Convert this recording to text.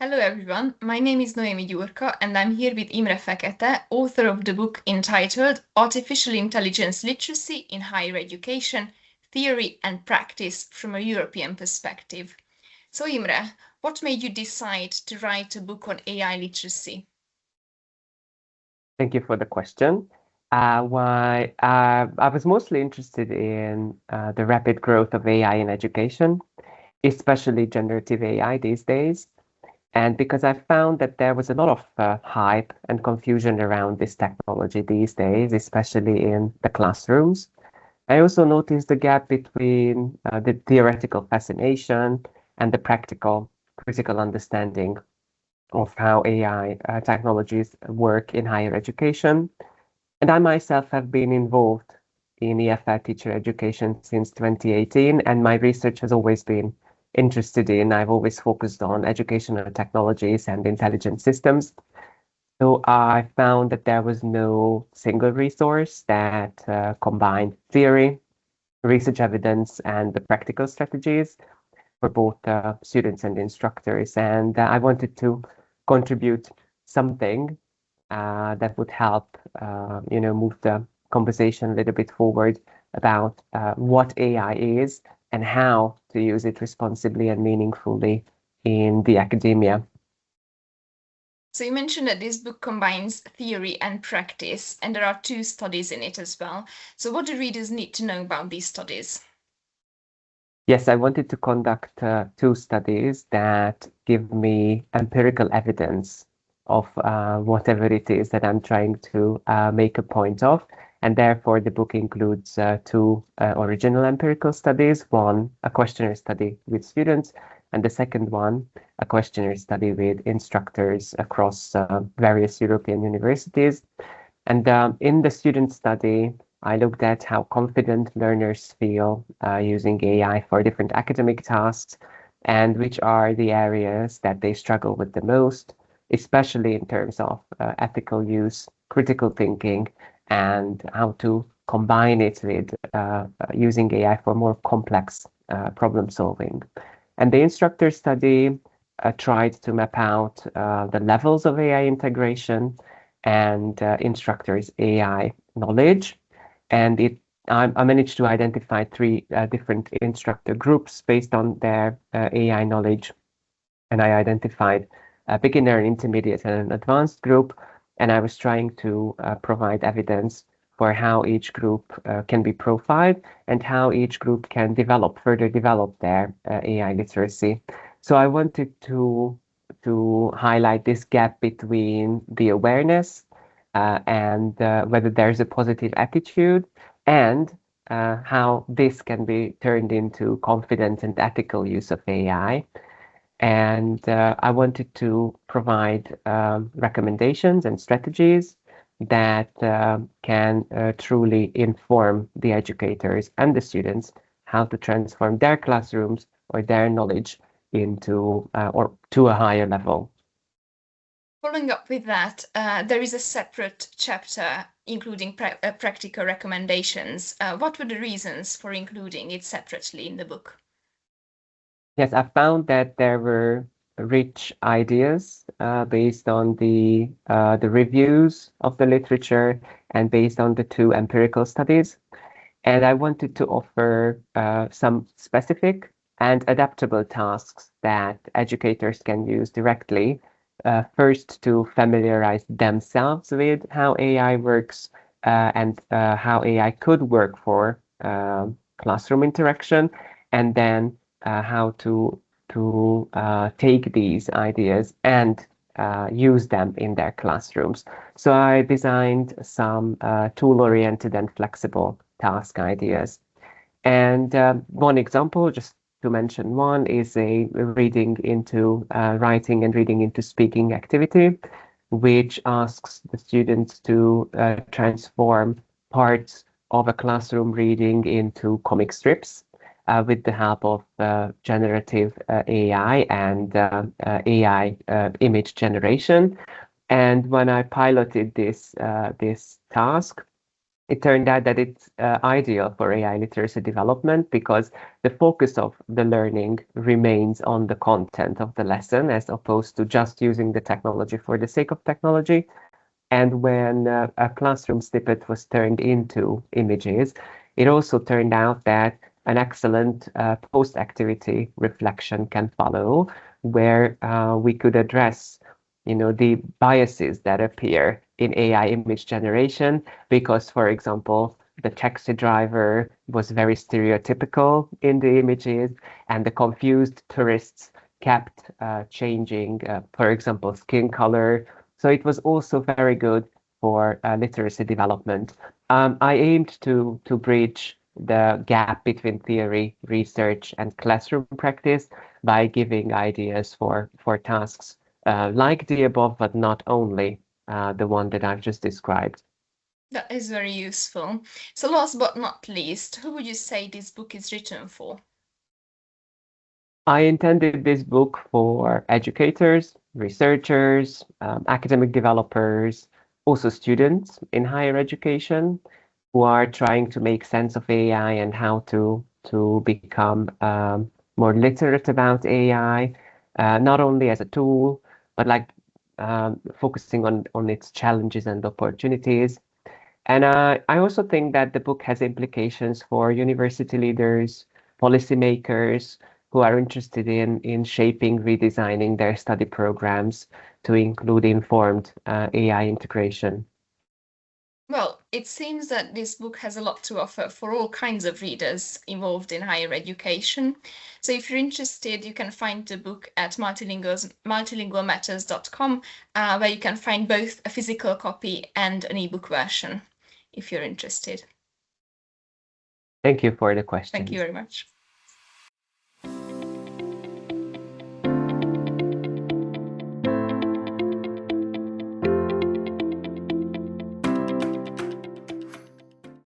Hello everyone, my name is Noémi Gyurka and I'm here with Imre Fekete, author of the book entitled Artificial Intelligence Literacy in Higher Education, Theory and Practice from a European Perspective. So Imre, what made you decide to write a book on AI literacy? Thank you for the question. Why I was mostly interested in the rapid growth of AI in education, especially generative AI these days. And because I found that there was a lot of hype and confusion around this technology these days, especially in the classrooms. I also noticed the gap between the theoretical fascination and the practical, critical understanding of how AI technologies work in higher education. And I myself have been involved in EFL teacher education since 2018, and my research has always been interested in, I've always focused on educational technologies and intelligent systems. So I found that there was no single resource that combined theory, research evidence, and the practical strategies for both students and instructors. And I wanted to contribute something that would help, move the conversation a little bit forward about what AI is and how to use it responsibly and meaningfully in the academia. So you mentioned that this book combines theory and practice, and there are two studies in it as well. So what do readers need to know about these studies? Yes, I wanted to conduct two studies that give me empirical evidence of whatever it is that I'm trying to make a point of. And therefore, the book includes two original empirical studies, one, a questionnaire study with students, and the second one, a questionnaire study with instructors across various European universities. And in the student study, I looked at how confident learners feel using AI for different academic tasks and which are the areas that they struggle with the most, especially in terms of ethical use, critical thinking, and how to combine it with using AI for more complex problem solving. And the instructor study tried to map out the levels of AI integration and instructors' AI knowledge. And I managed to identify three different instructor groups based on their AI knowledge. And I identified a beginner, an intermediate, and an advanced group. And I was trying to provide evidence for how each group can be profiled and how each group can further develop their AI literacy. So I wanted to highlight this gap between the awareness and whether there's a positive attitude and how this can be turned into confident and ethical use of AI. And I wanted to provide recommendations and strategies that can truly inform the educators and the students how to transform their classrooms or their knowledge into or to a higher level. Following up with that, there is a separate chapter including practical recommendations. What were the reasons for including it separately in the book? Yes, I found that there were rich ideas based on the reviews of the literature and based on the two empirical studies. And I wanted to offer some specific and adaptable tasks that educators can use directly. First, to familiarize themselves with how AI works and how AI could work for classroom interaction, and then how to take these ideas and use them in their classrooms. So I designed some tool-oriented and flexible task ideas. And one example, just to mention one, is a reading into writing and reading into speaking activity, which asks the students to transform parts of a classroom reading into comic strips with the help of generative AI and AI image generation. And when I piloted this task, it turned out that it's ideal for AI literacy development because the focus of the learning remains on the content of the lesson as opposed to just using the technology for the sake of technology. And when a classroom snippet was turned into images, it also turned out that an excellent post-activity reflection can follow, where we could address, the biases that appear in AI image generation, because, for example, the taxi driver was very stereotypical in the images, and the confused tourists kept changing, for example, skin color. So it was also very good for literacy development. I aimed to bridge the gap between theory, research, and classroom practice by giving ideas for tasks like the above, but not only the one that I've just described. That is very useful. So last but not least, who would you say this book is written for? I intended this book for educators, researchers, academic developers, also students in higher education who are trying to make sense of AI and how to become more literate about AI, not only as a tool, but like focusing on its challenges and opportunities. And I also think that the book has implications for university leaders, policymakers who are interested in shaping, redesigning their study programs to include informed AI integration. Well, it seems that this book has a lot to offer for all kinds of readers involved in higher education. So if you're interested, you can find the book at multilingualmatters.com, where you can find both a physical copy and an ebook version, if you're interested. Thank you for the question. Thank you very much.